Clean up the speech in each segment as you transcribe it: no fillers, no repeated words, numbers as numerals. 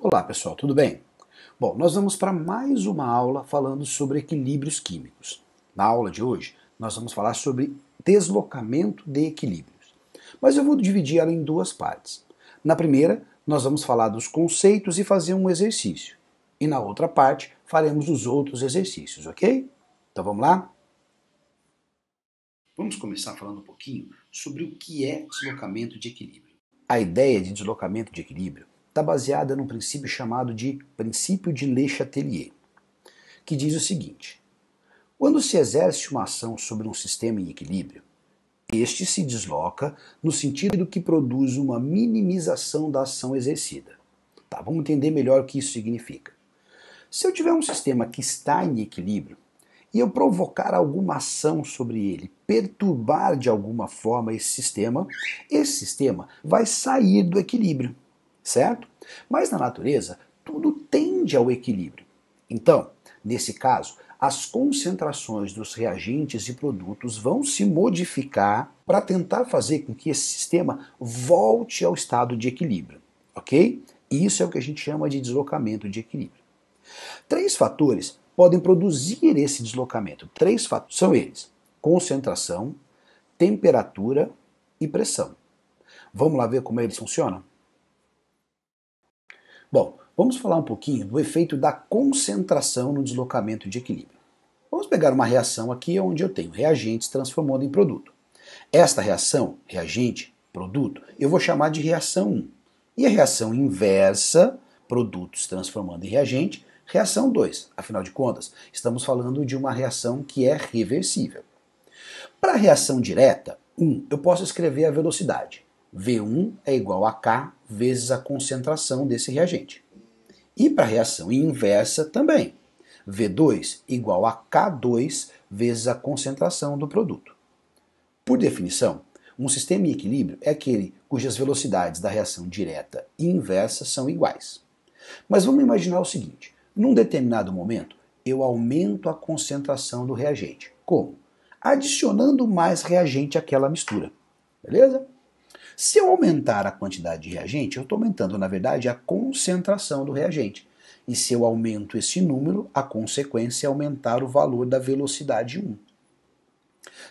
Olá pessoal, tudo bem? Bom, nós vamos para mais uma aula falando sobre equilíbrios químicos. Na aula de hoje, nós vamos falar sobre deslocamento de equilíbrios. Mas eu vou dividir ela em duas partes. Na primeira, nós vamos falar dos conceitos e fazer um exercício. E na outra parte, faremos os outros exercícios, ok? Então vamos lá? Vamos começar falando um pouquinho sobre o que é deslocamento de equilíbrio. A ideia de deslocamento de equilíbrio está baseada num princípio chamado de princípio de Le Chatelier, que diz o seguinte: quando se exerce uma ação sobre um sistema em equilíbrio, este se desloca no sentido que produz uma minimização da ação exercida. Tá, vamos entender melhor o que isso significa. Se eu tiver um sistema que está em equilíbrio e eu provocar alguma ação sobre ele, perturbar de alguma forma esse sistema vai sair do equilíbrio, certo? Mas na natureza, tudo tende ao equilíbrio. Então, nesse caso, as concentrações dos reagentes e produtos vão se modificar para tentar fazer com que esse sistema volte ao estado de equilíbrio, ok? Isso é o que a gente chama de deslocamento de equilíbrio. Três fatores podem produzir esse deslocamento. Três fatores são eles: concentração, temperatura e pressão. Vamos lá ver como eles funcionam? Bom, vamos falar um pouquinho do efeito da concentração no deslocamento de equilíbrio. Vamos pegar uma reação aqui onde eu tenho reagentes transformando em produto. Esta reação, reagente, produto, eu vou chamar de reação 1. E a reação inversa, produtos transformando em reagente, reação 2. Afinal de contas, estamos falando de uma reação que é reversível. Para a reação direta, 1, eu posso escrever a velocidade. V1 é igual a K vezes a concentração desse reagente. E para a reação inversa também. V2 igual a K2 vezes a concentração do produto. Por definição, um sistema em equilíbrio é aquele cujas velocidades da reação direta e inversa são iguais. Mas vamos imaginar o seguinte: num determinado momento, eu aumento a concentração do reagente. Como? Adicionando mais reagente àquela mistura. Beleza? Se eu aumentar a quantidade de reagente, eu estou aumentando, na verdade, a concentração do reagente. E se eu aumento esse número, a consequência é aumentar o valor da velocidade 1.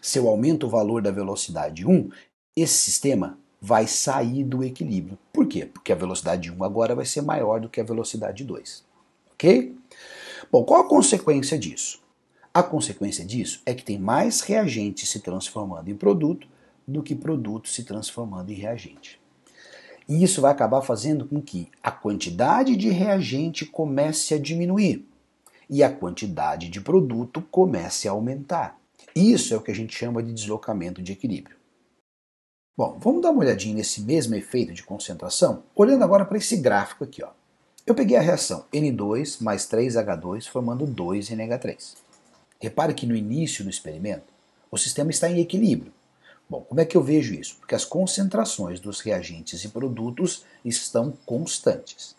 Se eu aumento o valor da velocidade 1, esse sistema vai sair do equilíbrio. Por quê? Porque a velocidade 1 agora vai ser maior do que a velocidade 2. Ok? Bom, qual a consequência disso? A consequência disso é que tem mais reagente se transformando em produto do que produto se transformando em reagente. E isso vai acabar fazendo com que a quantidade de reagente comece a diminuir e a quantidade de produto comece a aumentar. Isso é o que a gente chama de deslocamento de equilíbrio. Bom, vamos dar uma olhadinha nesse mesmo efeito de concentração, olhando agora para esse gráfico aqui. Eu peguei a reação N2 mais 3H2 formando 2NH3. Repare que no início do experimento, o sistema está em equilíbrio. Bom, como é que eu vejo isso? Porque as concentrações dos reagentes e produtos estão constantes.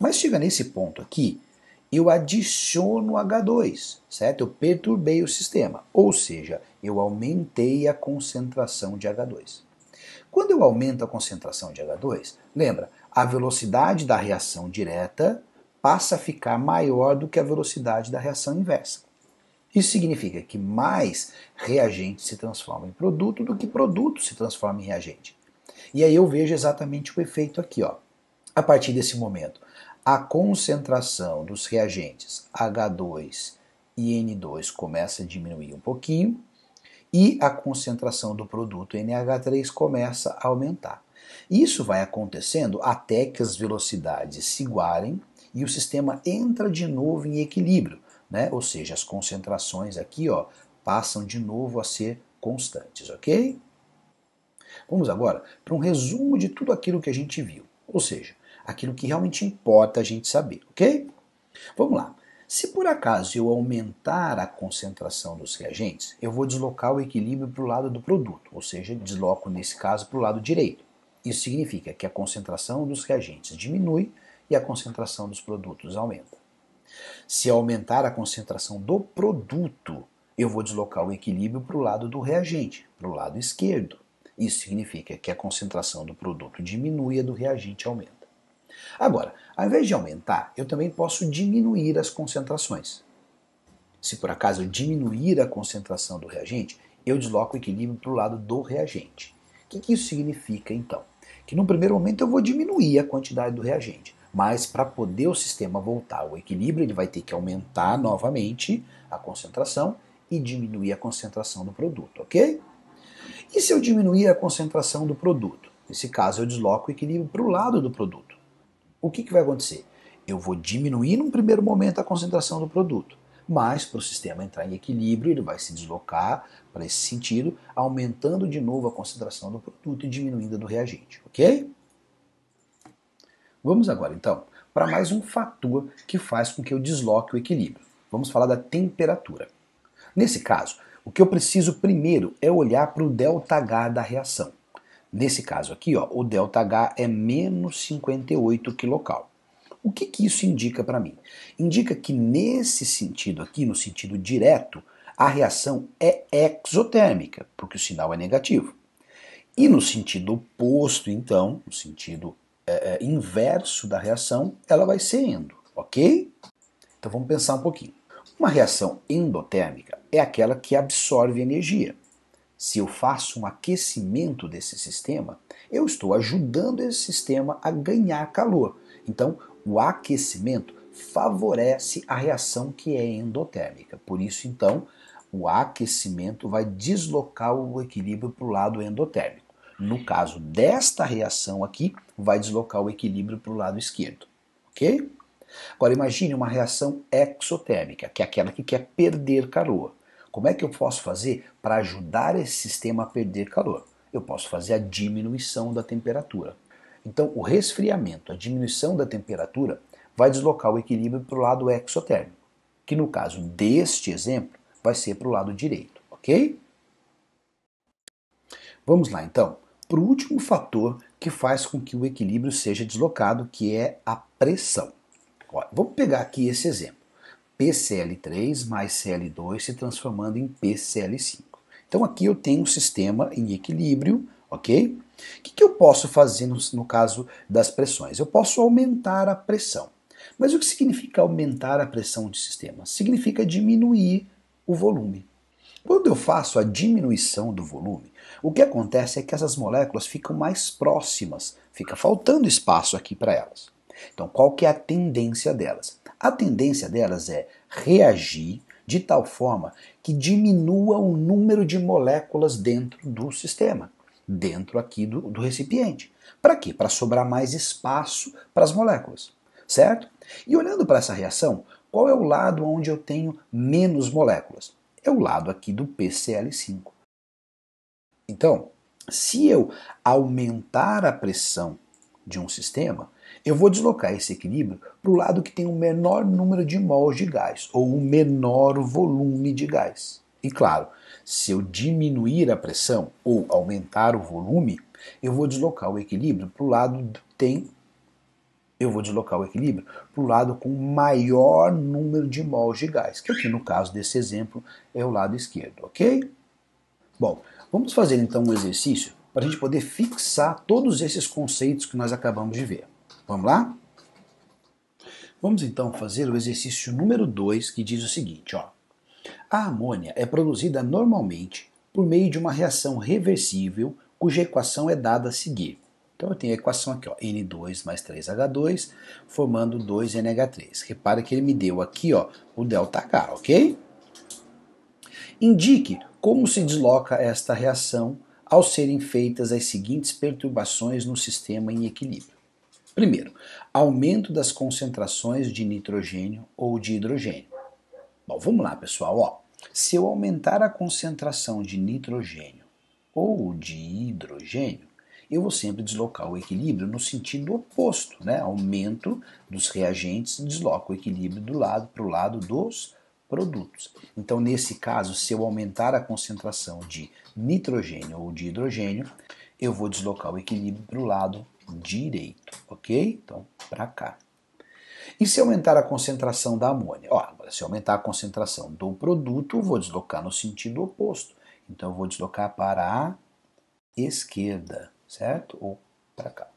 Mas chega nesse ponto aqui, eu adiciono H2, certo? Eu perturbei o sistema, ou seja, eu aumentei a concentração de H2. Quando eu aumento a concentração de H2, lembra, a velocidade da reação direta passa a ficar maior do que a velocidade da reação inversa. Isso significa que mais reagente se transforma em produto do que produto se transforma em reagente. E aí eu vejo exatamente o efeito aqui. A partir desse momento, a concentração dos reagentes H2 e N2 começa a diminuir um pouquinho e a concentração do produto NH3 começa a aumentar. Isso vai acontecendo até que as velocidades se igualem e o sistema entra de novo em equilíbrio, né? Ou seja, as concentrações aqui passam de novo a ser constantes, ok? Vamos agora para um resumo de tudo aquilo que a gente viu, ou seja, aquilo que realmente importa a gente saber, ok? Vamos lá. Se por acaso eu aumentar a concentração dos reagentes, eu vou deslocar o equilíbrio para o lado do produto, ou seja, desloco nesse caso para o lado direito. Isso significa que a concentração dos reagentes diminui e a concentração dos produtos aumenta. Se aumentar a concentração do produto, eu vou deslocar o equilíbrio para o lado do reagente, para o lado esquerdo. Isso significa que a concentração do produto diminui e a do reagente aumenta. Agora, ao invés de aumentar, eu também posso diminuir as concentrações. Se por acaso eu diminuir a concentração do reagente, eu desloco o equilíbrio para o lado do reagente. O que isso significa então? Que no primeiro momento eu vou diminuir a quantidade do reagente, mas para poder o sistema voltar ao equilíbrio, ele vai ter que aumentar novamente a concentração e diminuir a concentração do produto, ok? E se eu diminuir a concentração do produto? Nesse caso eu desloco o equilíbrio para o lado do produto. O que vai acontecer? Eu vou diminuir num primeiro momento a concentração do produto, mas para o sistema entrar em equilíbrio, ele vai se deslocar para esse sentido, aumentando de novo a concentração do produto e diminuindo a do reagente, ok? Vamos agora então para mais um fator que faz com que eu desloque o equilíbrio. Vamos falar da temperatura. Nesse caso, o que eu preciso primeiro é olhar para o ΔH da reação. Nesse caso aqui, ó, o ΔH é menos 58 kcal. O que isso indica para mim? Indica que nesse sentido aqui, no sentido direto, a reação é exotérmica, porque o sinal é negativo. E no sentido oposto, então, no sentido inverso da reação, ela vai ser endo, ok? Então vamos pensar um pouquinho. Uma reação endotérmica é aquela que absorve energia. Se eu faço um aquecimento desse sistema, eu estou ajudando esse sistema a ganhar calor. Então, o aquecimento favorece a reação que é endotérmica. Por isso, então, o aquecimento vai deslocar o equilíbrio para o lado endotérmico. No caso desta reação aqui, vai deslocar o equilíbrio para o lado esquerdo. Ok? Agora imagine uma reação exotérmica, que é aquela que quer perder calor. Como é que eu posso fazer para ajudar esse sistema a perder calor? Eu posso fazer a diminuição da temperatura. Então, o resfriamento, a diminuição da temperatura, vai deslocar o equilíbrio para o lado exotérmico, que no caso deste exemplo, vai ser para o lado direito, ok? Vamos lá então para o último fator que faz com que o equilíbrio seja deslocado, que é a pressão. Olha, vamos pegar aqui esse exemplo. PCl3 mais Cl2 se transformando em PCl5. Então aqui eu tenho um sistema em equilíbrio, ok? O que eu posso fazer no caso das pressões? Eu posso aumentar a pressão. Mas o que significa aumentar a pressão de sistema? Significa diminuir o volume. Quando eu faço a diminuição do volume, o que acontece é que essas moléculas ficam mais próximas, fica faltando espaço aqui para elas. Então, qual que é a tendência delas? A tendência delas é reagir de tal forma que diminua o número de moléculas dentro do sistema, dentro aqui do recipiente. Para quê? Para sobrar mais espaço para as moléculas, certo? E olhando para essa reação, qual é o lado onde eu tenho menos moléculas? É o lado aqui do PCl5. Então, se eu aumentar a pressão de um sistema, eu vou deslocar esse equilíbrio para o lado que tem o menor número de mols de gás, ou o menor volume de gás. E claro, se eu diminuir a pressão ou aumentar o volume, eu vou deslocar o equilíbrio para o lado com maior número de mols de gás, que aqui no caso desse exemplo é o lado esquerdo, ok? Bom, vamos fazer então um exercício para a gente poder fixar todos esses conceitos que nós acabamos de ver. Vamos lá? Vamos então fazer o exercício número 2, que diz o seguinte, ó. A amônia é produzida normalmente por meio de uma reação reversível, cuja equação é dada a seguir. Então eu tenho a equação aqui, ó, N2 mais 3H2, formando 2NH3. Repara que ele me deu aqui, ó, o ΔH, ok? Indique como se desloca esta reação ao serem feitas as seguintes perturbações no sistema em equilíbrio. Primeiro, aumento das concentrações de nitrogênio ou de hidrogênio. Bom, vamos lá, pessoal. Ó, se eu aumentar a concentração de nitrogênio ou de hidrogênio, eu vou sempre deslocar o equilíbrio no sentido oposto, né? Aumento dos reagentes desloca o equilíbrio do lado para o lado dos produtos. Então, nesse caso, se eu aumentar a concentração de nitrogênio ou de hidrogênio, eu vou deslocar o equilíbrio para o lado direito, ok? Então, para cá. E se aumentar a concentração da amônia? Ó, se aumentar a concentração do produto, eu vou deslocar no sentido oposto. Então, eu vou deslocar para a esquerda, certo? Ou para cá.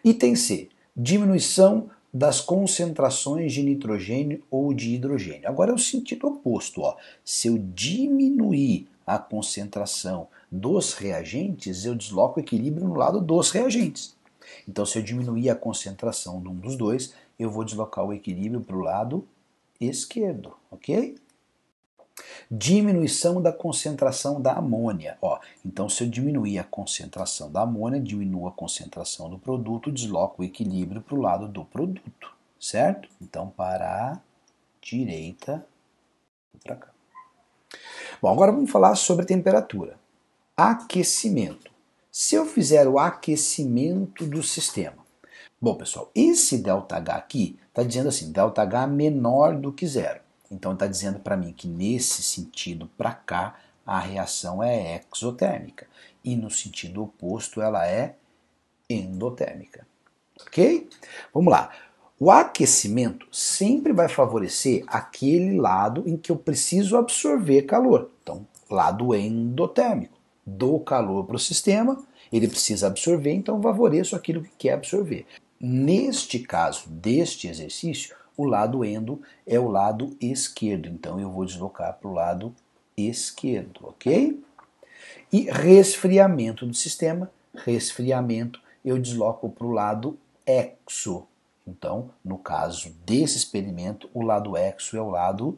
Item C, diminuição das concentrações de nitrogênio ou de hidrogênio. Agora é o sentido oposto. Ó. Se eu diminuir a concentração dos reagentes, eu desloco o equilíbrio no lado dos reagentes. Então, se eu diminuir a concentração de um dos dois, eu vou deslocar o equilíbrio para o lado esquerdo, ok? Diminuição da concentração da amônia. Ó, então, se eu diminuir a concentração da amônia, diminuo a concentração do produto, desloco o equilíbrio para o lado do produto, certo? Então, para a direita e para cá. Bom, agora vamos falar sobre temperatura. Aquecimento. Se eu fizer o aquecimento do sistema. Bom, pessoal, esse ΔH aqui está dizendo assim, ΔH menor do que zero. Então está dizendo para mim que nesse sentido para cá a reação é exotérmica e no sentido oposto ela é endotérmica. Ok? Vamos lá. O aquecimento sempre vai favorecer aquele lado em que eu preciso absorver calor. Então, lado endotérmico. Dou calor para o sistema, ele precisa absorver, então favoreço aquilo que quer absorver. Neste caso, deste exercício, o lado endo é o lado esquerdo. Então eu vou deslocar para o lado esquerdo, ok? E resfriamento do sistema, resfriamento, eu desloco para o lado exo. Então, no caso desse experimento, o lado exo é o lado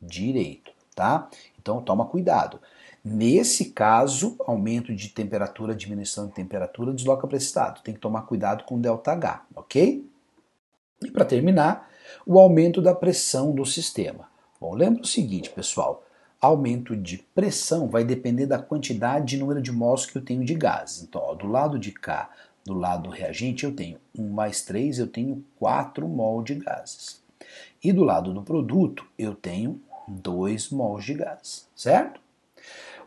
direito, tá? Então toma cuidado. Nesse caso, aumento de temperatura, diminuição de temperatura, desloca para esse lado. Tem que tomar cuidado com ΔH, ok? E para terminar, o aumento da pressão do sistema. Bom, lembra o seguinte, pessoal, aumento de pressão vai depender da quantidade de número de mols que eu tenho de gases. Então, ó, do lado de cá, do lado reagente, eu tenho 1 mais 3, eu tenho 4 mol de gases. E do lado do produto, eu tenho 2 mols de gases, certo?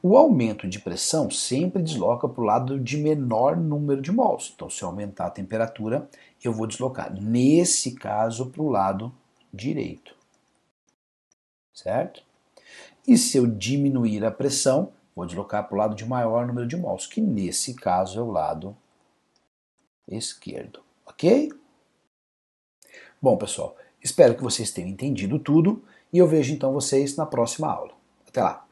O aumento de pressão sempre desloca para o lado de menor número de mols. Então, se eu aumentar a temperatura, eu vou deslocar, nesse caso, para o lado direito. Certo? E se eu diminuir a pressão, vou deslocar para o lado de maior número de mols, que nesse caso é o lado esquerdo. Ok? Bom, pessoal, espero que vocês tenham entendido tudo e eu vejo então vocês na próxima aula. Até lá!